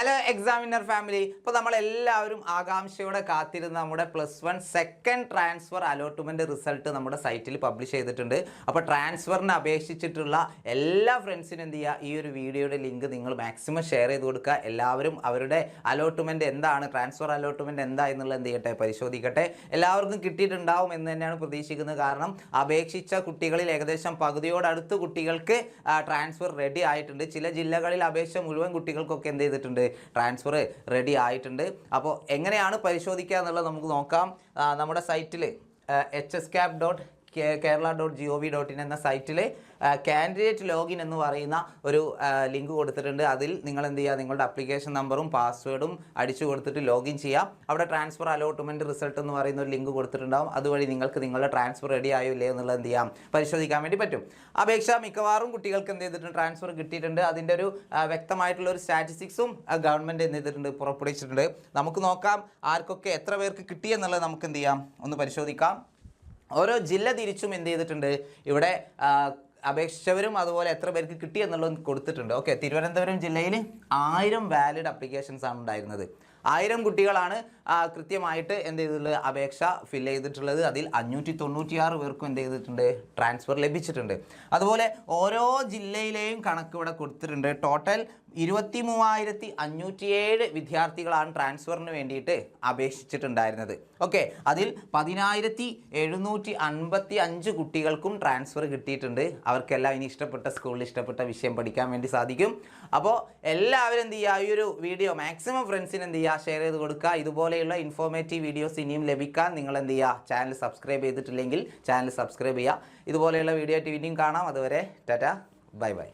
Hello examiner family. ഇപ്പോൾ നമ്മളെല്ലാവരും ആകാംക്ഷയോടെ കാത്തിരുന്ന നമ്മുടെ +1 സെക്കൻഡ് ട്രാൻസ്ഫർ അലോട്ട്മെൻറ്റ് റിസൾട്ട് നമ്മുടെ സൈറ്റിൽ പബ്ലിഷ് ചെയ്തിട്ടുണ്ട്. അപ്പോൾ ട്രാൻസ്ഫറിന് അപേക്ഷിച്ചിട്ടുള്ള എല്ലാ ഫ്രണ്ട്സിനും എന്ത് ചെയ്യുക, ഈ ഒരു വീഡിയോയുടെ ലിങ്ക് നിങ്ങൾ മാക്സിമം ഷെയർ ചെയ്ത് കൊടുക്കുക. എല്ലാവരും അവരുടെ അലോട്ട്മെൻറ്റ് എന്താണ്, ട്രാൻസ്ഫർ അലോട്ട്മെൻറ്റ് എന്താ എന്നുള്ളത് എന്ത് ചെയ്യട്ടെ, പരിശോധിക്കട്ടെ. എല്ലാവർക്കും കിട്ടിയിട്ടുണ്ടാവും എന്ന് തന്നെയാണ് പ്രതീക്ഷിക്കുന്നത്. കാരണം അപേക്ഷിച്ച കുട്ടികളിൽ ഏകദേശം പകുതിയോടടുത്ത് കുട്ടികൾക്ക് ട്രാൻസ്ഫർ റെഡി ആയിട്ടുണ്ട്. ചില ജില്ലകളിൽ അപേക്ഷ മുഴുവൻ കുട്ടികൾക്കൊക്കെ എന്ത് ചെയ്തിട്ടുണ്ട്, ട്രാൻസ്ഫർ റെഡി ആയിട്ടുണ്ട്. അപ്പോൾ എങ്ങനെയാണ് പരിശോധിക്കുക എന്നുള്ളത് നമുക്ക് നോക്കാം. നമ്മുടെ സൈറ്റിൽ hscap.kerala.gov.in എന്ന സൈറ്റിൽ കാൻഡിഡേറ്റ് ലോഗിൻ എന്ന് പറയുന്ന ഒരു ലിങ്ക് കൊടുത്തിട്ടുണ്ട്. അതിൽ നിങ്ങൾ എന്ത് ചെയ്യുക, നിങ്ങളുടെ അപ്ലിക്കേഷൻ നമ്പറും പാസ്വേഡും അടിച്ചു കൊടുത്തിട്ട് ലോഗിൻ ചെയ്യാം. അവിടെ ട്രാൻസ്ഫർ അലോട്ട്മെൻറ്റ് റിസൾട്ട് എന്ന് പറയുന്ന ഒരു ലിങ്ക് കൊടുത്തിട്ടുണ്ടാകും. അതുവഴി നിങ്ങൾക്ക് നിങ്ങളുടെ ട്രാൻസ്ഫർ റെഡി ആയോ ഇല്ലേ എന്നുള്ളത് എന്ത് ചെയ്യാം, പരിശോധിക്കാൻ വേണ്ടി പറ്റും. അപേക്ഷ മിക്കവാറും കുട്ടികൾക്ക് എന്ത് ചെയ്തിട്ടുണ്ട്, ട്രാൻസ്ഫർ കിട്ടിയിട്ടുണ്ട്. അതിൻ്റെ ഒരു വ്യക്തമായിട്ടുള്ള ഒരു സ്റ്റാറ്റിസ്റ്റിക്സും ഗവൺമെൻറ് എന്ത് ചെയ്തിട്ടുണ്ട്, പുറപ്പെടുവിച്ചിട്ടുണ്ട്. നമുക്ക് നോക്കാം ആർക്കൊക്കെ എത്ര പേർക്ക് കിട്ടിയെന്നുള്ളത് നമുക്ക് എന്ത് ചെയ്യാം, ഒന്ന് പരിശോധിക്കാം. ഓരോ ജില്ല തിരിച്ചും എന്ത് ചെയ്തിട്ടുണ്ട്, ഇവിടെ അപേക്ഷിച്ചവരും അതുപോലെ എത്ര പേർക്ക് കിട്ടി എന്നുള്ളത് കൊടുത്തിട്ടുണ്ട്. ഓക്കെ, തിരുവനന്തപുരം ജില്ലയിൽ 1000 വാലിഡ് അപ്ലിക്കേഷൻസ് ആണ് ഉണ്ടായിരുന്നത്. 1000 കുട്ടികളാണ് കൃത്യമായിട്ട് എന്ത് ചെയ്തിട്ടുള്ളത്, അപേക്ഷ ഫില്ല് ചെയ്തിട്ടുള്ളത്. അതിൽ 596 പേർക്കും എന്ത് ചെയ്തിട്ടുണ്ട്, ട്രാൻസ്ഫർ ലഭിച്ചിട്ടുണ്ട്. അതുപോലെ ഓരോ ജില്ലയിലെയും കണക്ക് ഇവിടെ കൊടുത്തിട്ടുണ്ട്. ടോട്ടൽ 23,507 വിദ്യാർത്ഥികളാണ് ട്രാൻസ്ഫറിന് വേണ്ടിയിട്ട് അപേക്ഷിച്ചിട്ടുണ്ടായിരുന്നത്. ഓക്കെ, അതിൽ 10,755 കുട്ടികൾക്കും ട്രാൻസ്ഫർ കിട്ടിയിട്ടുണ്ട്. അവർക്കെല്ലാം ഇനി ഇഷ്ടപ്പെട്ട സ്കൂളിൽ ഇഷ്ടപ്പെട്ട വിഷയം പഠിക്കാൻ വേണ്ടി സാധിക്കും. അപ്പോൾ എല്ലാവരും എന്ത് ചെയ്യുക, ഈ ഒരു വീഡിയോ മാക്സിമം ഫ്രണ്ട്സിന് എന്ത് ചെയ്യുക, ഷെയർ ചെയ്ത് കൊടുക്കുക. ഇതുപോലെയുള്ള ഇൻഫോർമേറ്റീവ് വീഡിയോസ് ഇനിയും ലഭിക്കാൻ നിങ്ങൾ എന്ത് ചെയ്യുക, ചാനൽ സബ്സ്ക്രൈബ് ചെയ്തിട്ടില്ലെങ്കിൽ ചാനൽ സബ്സ്ക്രൈബ് ചെയ്യുക. ഇതുപോലെയുള്ള വീഡിയോ ആയിട്ട് ഇനിയും കാണാം. അതുവരെ ടാറ്റ, ബൈ ബൈ.